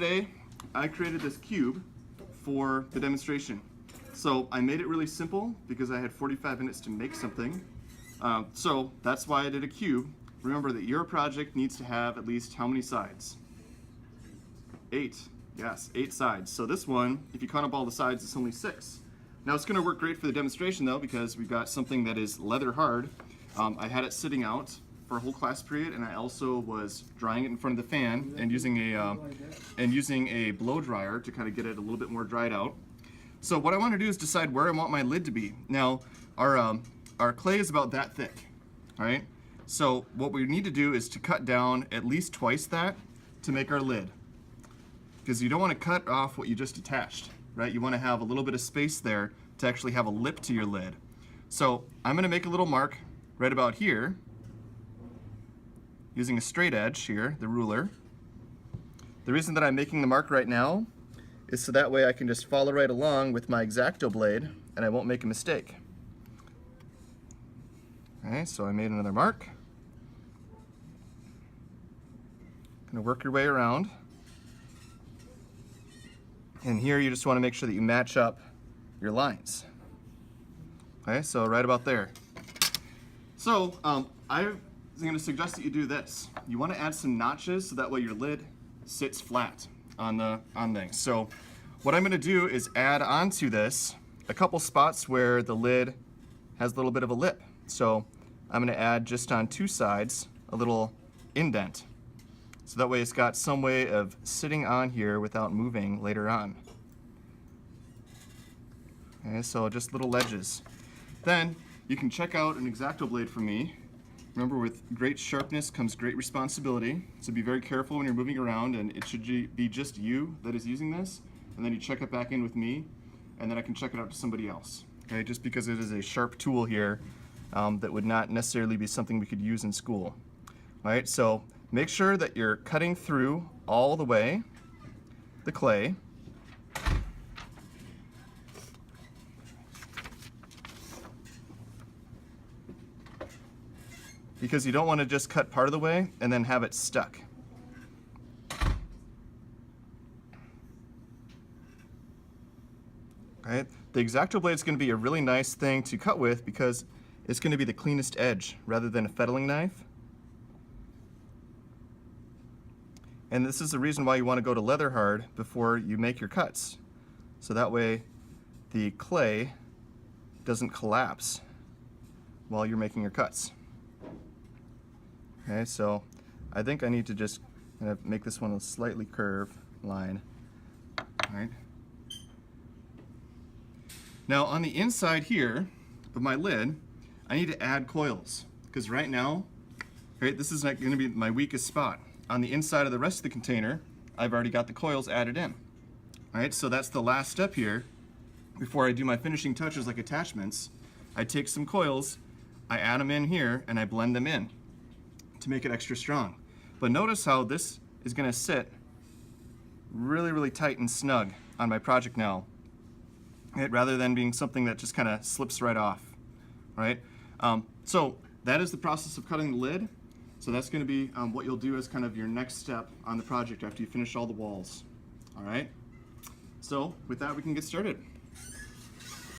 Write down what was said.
today I created this cube for the demonstration. So I made it really simple because I had 45 minutes to make something. So that's why I did a cube. Remember that your project needs to have at least how many sides? 8. Yes, 8 sides. So this one, if you count up all the sides, it's only 6. Now it's going to work great for the demonstration though, because we've got something that is leather hard. I had it sitting out for a whole class period, and I also was drying it in front of the fan and using a blow dryer to kind of get it a little bit more dried out. So what I want to do is decide where I want my lid to be. Now our clay is about that thick, all right? So what we need to do is to cut down at least twice that to make our lid, because you don't want to cut off what you just attached, right? You want to have a little bit of space there to actually have a lip to your lid. So I'm going to make a little mark right about here using a straight edge here, the ruler. The reason that I'm making the mark right now is so that way I can just follow right along with my X-Acto blade and I won't make a mistake. Okay, so I made another mark. Gonna work your way around. And here you just want to make sure that you match up your lines. Okay, so right about there. So I'm going to suggest that you do this. You want to add some notches so that way your lid sits flat on things. So what I'm going to do is add onto this a couple spots where the lid has a little bit of a lip. So I'm going to add just on 2 sides a little indent. So that way it's got some way of sitting on here without moving later on. Okay, so just little ledges. Then you can check out an X-Acto blade from me. Remember, with great sharpness comes great responsibility. So be very careful when you're moving around, and it should be just you that is using this. And then you check it back in with me, and then I can check it out to somebody else. Okay, just because it is a sharp tool here that would not necessarily be something we could use in school. All right, so make sure that you're cutting through all the way the clay. Because you don't want to just cut part of the way and then have it stuck. Okay, the X-Acto blade is going to be a really nice thing to cut with because it's going to be the cleanest edge rather than a fettling knife. And this is the reason why you want to go to leather hard before you make your cuts. So that way the clay doesn't collapse while you're making your cuts. Okay, so I think I need to just kind of make this one a slightly curved line. All right. Now on the inside here of my lid, I need to add coils, because right now, right, this is not going to be my weakest spot. On the inside of the rest of the container, I've already got the coils added in. All right, so that's the last step here. Before I do my finishing touches like attachments, I take some coils, I add them in here, and I blend them in to make it extra strong. But notice how this is going to sit really, really tight and snug on my project now, right? Rather than being something that just kind of slips right off, right? So that is the process of cutting the lid. So that's going to be what you'll do as kind of your next step on the project after you finish all the walls. All right? So with that, we can get started.